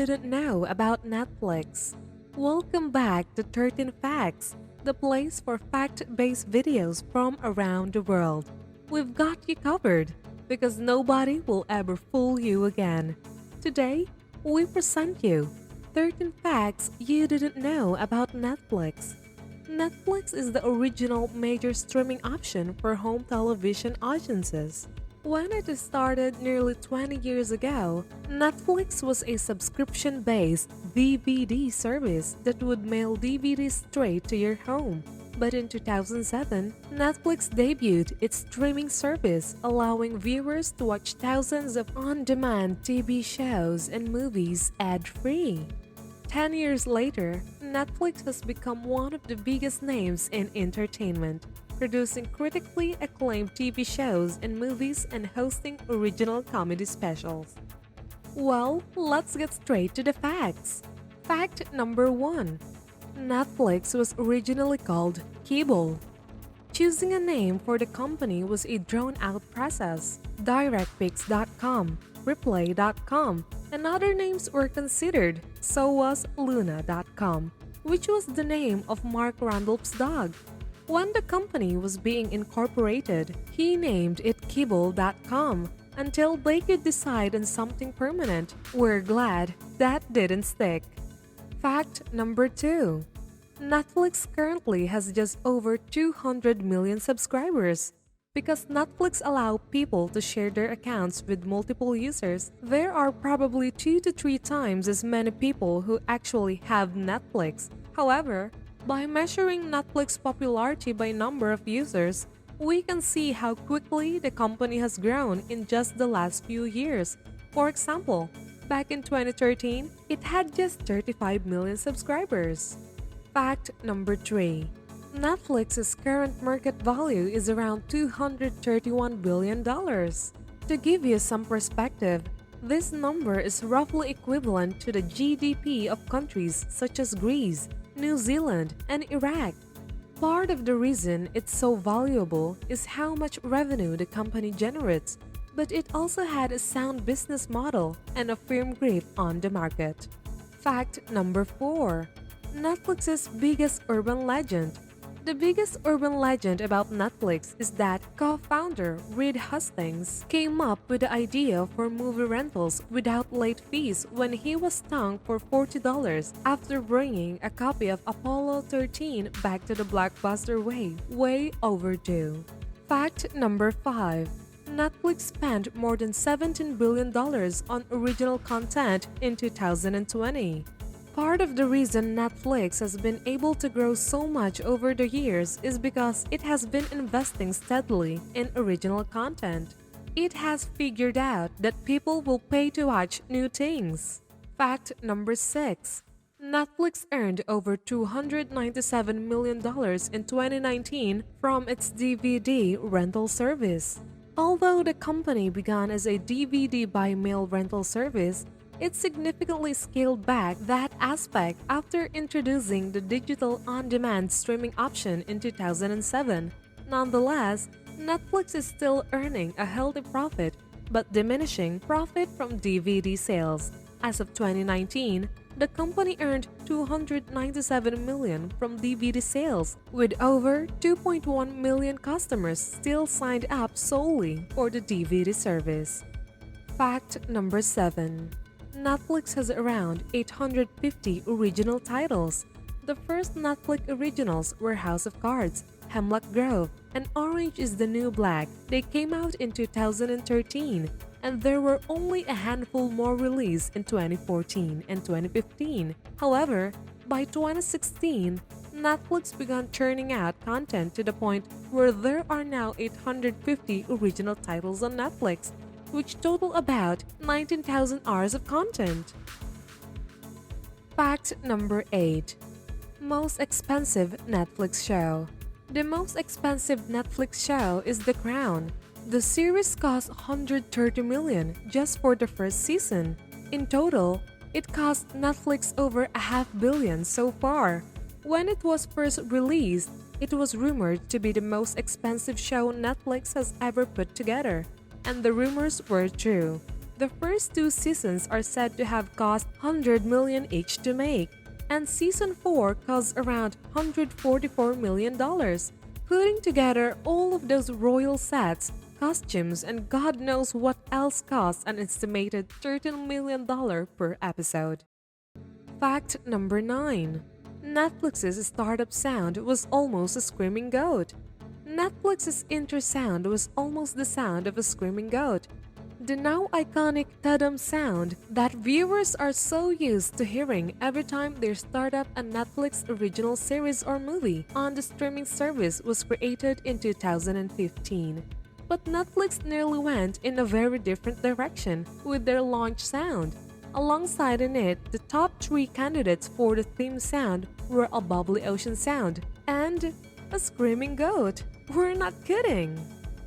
didn't know about Netflix. Welcome back to 13 Facts, the place for fact-based videos from around the world. We've got you covered because nobody will ever fool you again. Today, we present you 13 facts you didn't know about Netflix. Netflix is the original major streaming option for home television audiences. When it started nearly 20 years ago, Netflix was a subscription-based DVD service that would mail DVDs straight to your home. But in 2007, Netflix debuted its streaming service, allowing viewers to watch thousands of on-demand TV shows and movies ad-free. 10 years later, Netflix has become one of the biggest names in entertainment, producing critically acclaimed TV shows and movies and hosting original comedy specials. Well, let's get straight to the facts. Fact number 1. Netflix was originally called Kibble. Choosing a name for the company was a drawn-out process. DirectPix.com, Replay.com, and other names were considered, so was Luna.com, which was the name of Mark Randolph's dog. When the company was being incorporated, he named it Kibble.com until they could decide on something permanent. We're glad that didn't stick. Fact number 2. Netflix currently has just over 200 million subscribers. Because Netflix allows people to share their accounts with multiple users, there are probably 2 to 3 times as many people who actually have Netflix. However, by measuring Netflix's popularity by number of users, we can see how quickly the company has grown in just the last few years. For example, back in 2013, it had just 35 million subscribers. Fact number 3. Netflix's current market value is around $231 billion. To give you some perspective, this number is roughly equivalent to the GDP of countries such as Greece, New Zealand, and Iraq. Part of the reason it's so valuable is how much revenue the company generates, but it also had a sound business model and a firm grip on the market. Fact number 4. Netflix's biggest urban legend. The biggest urban legend about Netflix is that co-founder Reed Hastings came up with the idea for movie rentals without late fees when he was stung for $40 after bringing a copy of Apollo 13 back to the blockbuster way overdue. Fact number 5. Netflix spent more than $17 billion on original content in 2020. Part of the reason Netflix has been able to grow so much over the years is because it has been investing steadily in original content. It has figured out that people will pay to watch new things. Fact number 6. Netflix earned over $297 million in 2019 from its DVD rental service. Although the company began as a DVD by mail rental service, it significantly scaled back that aspect after introducing the digital on-demand streaming option in 2007. Nonetheless, Netflix is still earning a healthy profit but diminishing profit from DVD sales. As of 2019, the company earned $297 million from DVD sales, with over 2.1 million customers still signed up solely for the DVD service. Fact number 7. Netflix has around 850 original titles. The first Netflix originals were House of Cards, Hemlock Grove, and Orange is the New Black. They came out in 2013, and there were only a handful more released in 2014 and 2015. However, by 2016, Netflix began churning out content to the point where there are now 850 original titles on Netflix, which total about 19,000 hours of content. Fact number 8. Most expensive Netflix show. The most expensive Netflix show is The Crown. The series cost $130 million just for the first season. In total, it cost Netflix over $500 million so far. When it was first released, it was rumored to be the most expensive show Netflix has ever put together. And the rumors were true. The first two seasons are said to have cost 100 million each to make, and season 4 cost around $144 million. Putting together all of those royal sets, costumes, and God knows what else costs an estimated $13 million per episode. Fact number 9. Netflix's startup sound was almost a screaming goat. Netflix's intro sound was almost the sound of a screaming goat. The now iconic ta-dum sound that viewers are so used to hearing every time they start up a Netflix original series or movie on the streaming service was created in 2015. But Netflix nearly went in a very different direction with their launch sound. Alongside in it, the top 3 candidates for the theme sound were a bubbly ocean sound and a screaming goat. We're not kidding!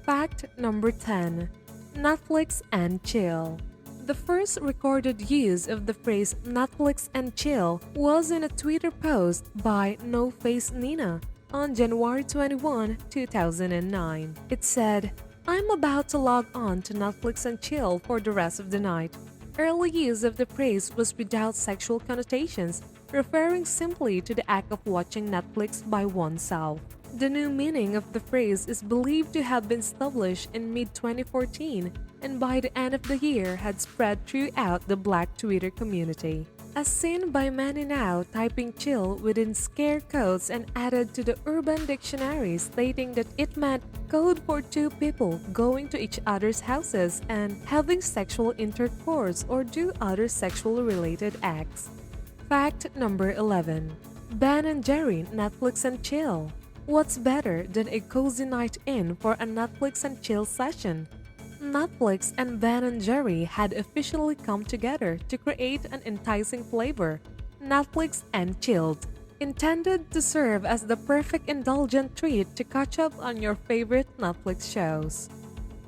Fact number 10. Netflix and chill. The first recorded use of the phrase Netflix and chill was in a Twitter post by No Face Nina on January 21, 2009. It said, "I'm about to log on to Netflix and chill for the rest of the night." Early use of the phrase was without sexual connotations, referring simply to the act of watching Netflix by oneself. The new meaning of the phrase is believed to have been established in mid-2014 and by the end of the year had spread throughout the Black Twitter community. As seen by many now typing chill within scare codes and added to the Urban Dictionary stating that it meant code for two people going to each other's houses and having sexual intercourse or do other sexual related acts. Fact number 11. Ben and Jerry Netflix and chill. What's better than a cozy night in for a Netflix and chill session? Netflix and Ben & Jerry had officially come together to create an enticing flavor, Netflix and Chilled, intended to serve as the perfect indulgent treat to catch up on your favorite Netflix shows.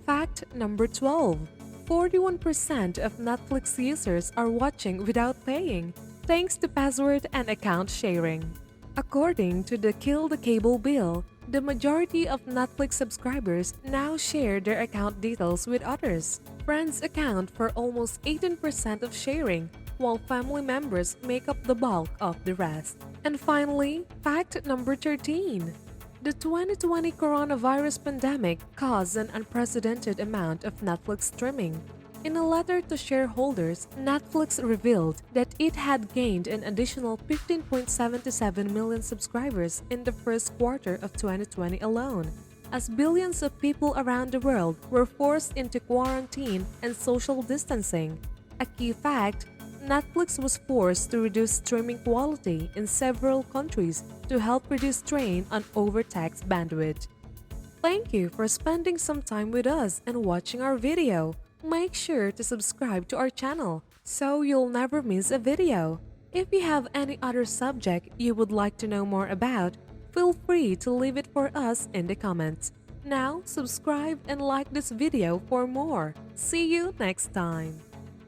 Fact number 12. 41% of Netflix users are watching without paying, thanks to password and account sharing. According to the Kill the Cable bill, the majority of Netflix subscribers now share their account details with others. Friends account for almost 18% of sharing, while family members make up the bulk of the rest. And finally, fact number 13. The 2020 coronavirus pandemic caused an unprecedented amount of Netflix streaming. In a letter to shareholders, Netflix revealed that it had gained an additional 15.77 million subscribers in the first quarter of 2020 alone, as billions of people around the world were forced into quarantine and social distancing. A key fact, Netflix was forced to reduce streaming quality in several countries to help reduce strain on overtaxed bandwidth. Thank you for spending some time with us and watching our video. Make sure to subscribe to our channel so you'll never miss a video. If you have any other subject you would like to know more about, feel free to leave it for us in the comments. Now, subscribe and like this video for more. See you next time.